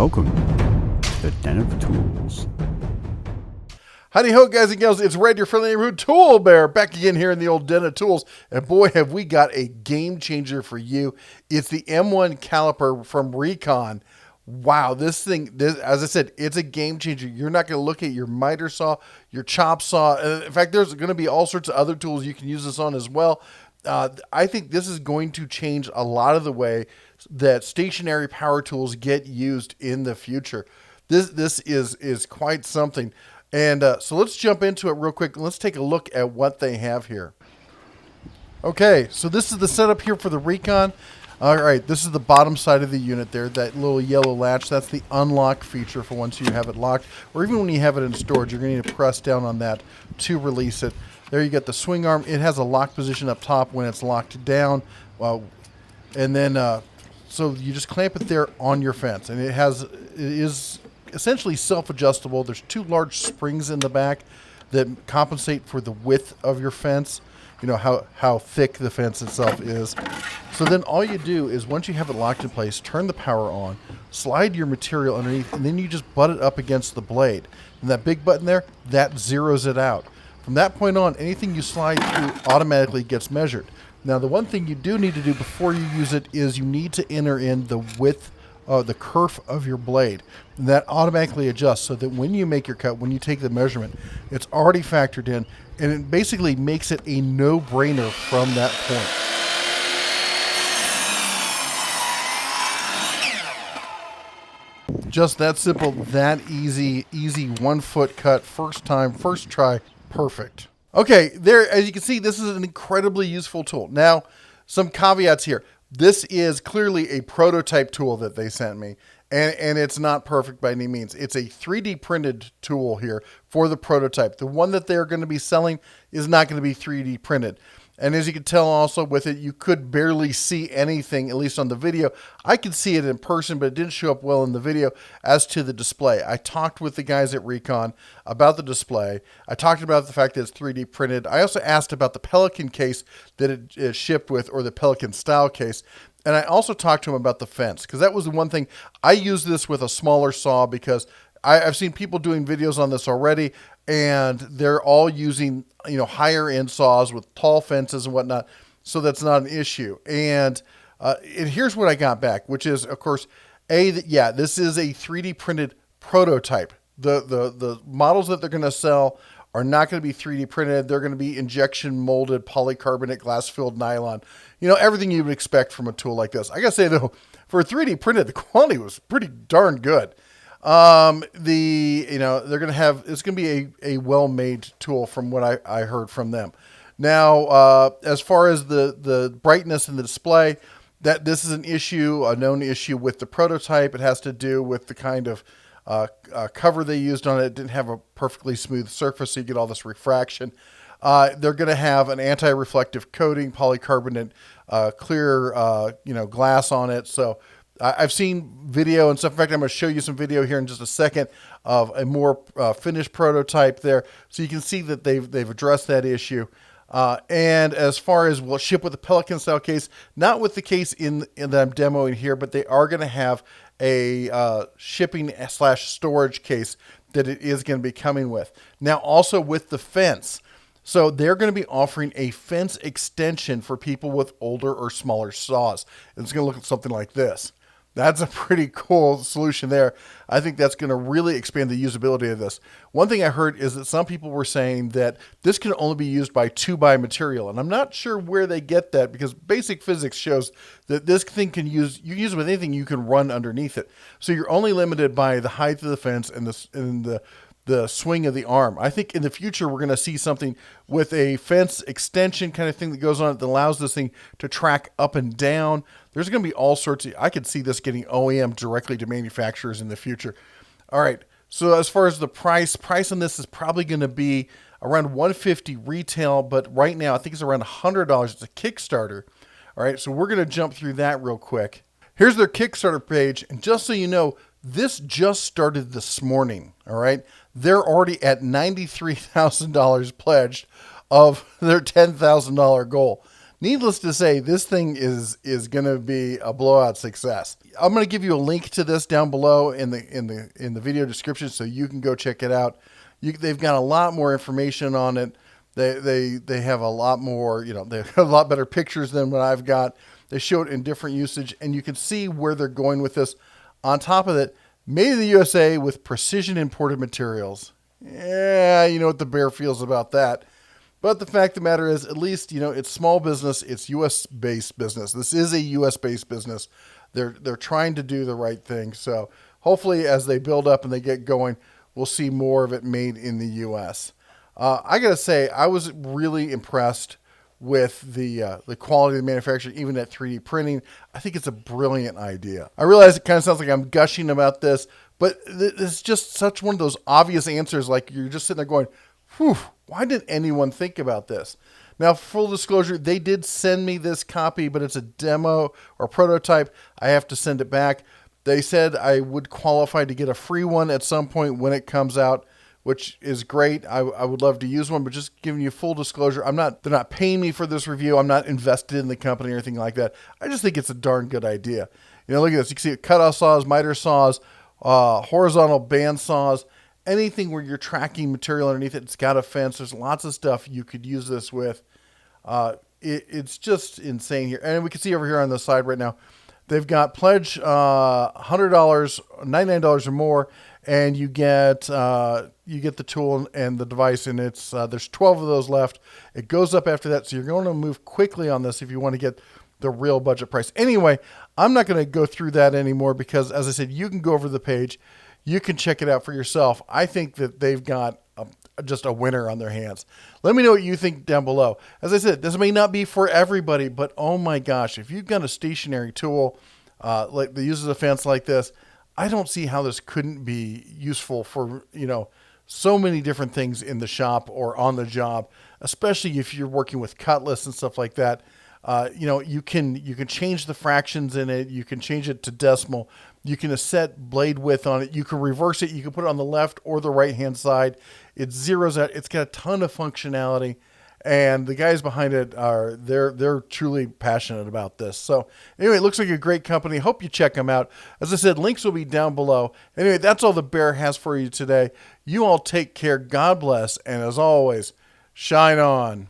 Welcome to the Den of Tools. Howdy ho, guys and gals, it's Red, your friendly neighborhood tool bear, back again here in the old Den of Tools, and boy have we got a game changer for you. It's the M1 caliper from Reekon. Wow, this thing, as I said, it's a game changer. You're not going to look at your miter saw, your chop saw. In fact, there's going to be all sorts of other tools you can use this on as well. I think this is going to change a lot of the way that stationary power tools get used in the future. This is quite something. And so let's jump into it real quick. Let's take a look at what they have here. Okay, so this is the setup here for the Reekon. All right, this is the bottom side of the unit there, that little yellow latch. That's the unlock feature for once you have it locked. Or even when you have it in storage, you're going to need to press down on that to release it. There you get the swing arm. It has a lock position up top when it's locked down. And then, so you just clamp it there on your fence. And it is essentially self-adjustable. There's two large springs in the back that compensate for the width of your fence. You know, how thick the fence itself is. So then all you do is once you have it locked in place, turn the power on, slide your material underneath, and then you just butt it up against the blade. And that big button there, that zeroes it out. From that point on, anything you slide through automatically gets measured. Now, the one thing you do need to do before you use it is you need to enter in the width, the kerf of your blade. And that automatically adjusts so that when you make your cut, when you take the measurement, it's already factored in, and it basically makes it a no-brainer from that point. Just that simple, that easy 1 foot cut, first time, first try, perfect. Okay, there, as you can see, this is an incredibly useful tool. Now, some caveats here. This is clearly a prototype tool that they sent me, and it's not perfect by any means. It's a 3D printed tool here for the prototype. The one that they're going to be selling is not going to be 3D printed. And as you can tell also with it, you could barely see anything, at least on the video. I could see it in person, but it didn't show up well in the video as to the display. I talked with the guys at Reekon about the display. I talked about the fact that it's 3D printed. I also asked about the Pelican case that it shipped with, or the Pelican style case. And I also talked to him about the fence, because that was the one thing. I used this with a smaller saw because I've seen people doing videos on this already, and they're all using, you know, higher end saws with tall fences and whatnot. So that's not an issue. And here's what I got back, which is, of course, this is a 3D printed prototype. The models that they're going to sell are not going to be 3D printed. They're going to be injection molded polycarbonate glass filled nylon. You know, everything you would expect from a tool like this. I got to say though, for 3D printed, the quality was pretty darn good. They're going to have, it's going to be a well-made tool from what I heard from them. Now, as far as the brightness in the display, that this is an issue, a known issue with the prototype. It has to do with the kind of cover they used on it. It didn't have a perfectly smooth surface, so you get all this refraction. They're going to have an anti-reflective coating, polycarbonate, clear, glass on it. So I've seen video and stuff. In fact, I'm going to show you some video here in just a second of a more finished prototype there. So you can see that they've addressed that issue. And as far as will ship with the Pelican style case, not with the case in that I'm demoing here, but they are going to have a shipping/storage case that it is going to be coming with. Now also with the fence. So they're going to be offering a fence extension for people with older or smaller saws. And it's going to look something like this. That's a pretty cool solution there. I think that's going to really expand the usability of this. One thing I heard is that some people were saying that this can only be used by 2x material. And I'm not sure where they get that, because basic physics shows that this thing you can use it with anything you can run underneath it. So you're only limited by the height of the fence and the swing of the arm. I think in the future, we're going to see something with a fence extension kind of thing that goes on that allows this thing to track up and down. There's going to be all sorts of, I could see this getting OEM directly to manufacturers in the future. All right. So as far as the price on this is probably going to be around $150 retail, but right now I think it's around $100. It's a Kickstarter. All right. So we're going to jump through that real quick. Here's their Kickstarter page. And just so you know, this just started this morning. All right. They're already at $93,000 pledged of their $10,000 goal. needless to say, this thing is going to be a blowout success. I'm going to give you a link to this down below in the video description so you can go check it out. They've got a lot more information on it. They have a lot more, they have a lot better pictures than what I've got. They show it in different usage, and you can see where they're going with this. On top of it, made in the USA with precision imported materials. Yeah, you know what the bear feels about that. But the fact of the matter is, at least, it's small business. It's U.S.-based business. This is a U.S.-based business. They're trying to do the right thing. So hopefully as they build up and they get going, we'll see more of it made in the U.S. I got to say, I was really impressed with the quality of the manufacturing, even at 3D printing. I think it's a brilliant idea. I realize it kind of sounds like I'm gushing about this, but it's just such one of those obvious answers. Like you're just sitting there going, whew, why didn't anyone think about this? Now, full disclosure, they did send me this copy, but it's a demo or prototype. I have to send it back. They said I would qualify to get a free one at some point when it comes out, which is great. I would love to use one, but just giving you full disclosure, they're not paying me for this review. I'm not invested in the company or anything like that. I just think it's a darn good idea. Look at this. You can see cut-off saws, miter saws, horizontal band saws, anything where you're tracking material underneath it. It's got a fence. There's lots of stuff you could use this with. It's just insane here. And we can see over here on the side right now, they've got pledge $100, $99 or more, and you get the tool and the device, and it's there's 12 of those left. It goes up after that, so you're going to move quickly on this if you want to get the real budget price. Anyway, I'm not going to go through that anymore because, as I said, you can go over the page. You can check it out for yourself. I think that they've got just a winner on their hands. Let me know what you think down below. As I said, this may not be for everybody, but oh my gosh, if you've got a stationary tool like that uses a fence like this, I don't see how this couldn't be useful for, so many different things in the shop or on the job, especially if you're working with cutlass and stuff like that. You can change the fractions in it. You can change it to decimal. You can set blade width on it. You can reverse it. You can put it on the left or the right hand side. It zeroes out. It's got a ton of functionality, and the guys behind it they're truly passionate about this. So anyway, it looks like a great company. Hope you check them out. As I said, links will be down below. Anyway, that's all the bear has for you today. You all take care. God bless, and as always, shine on.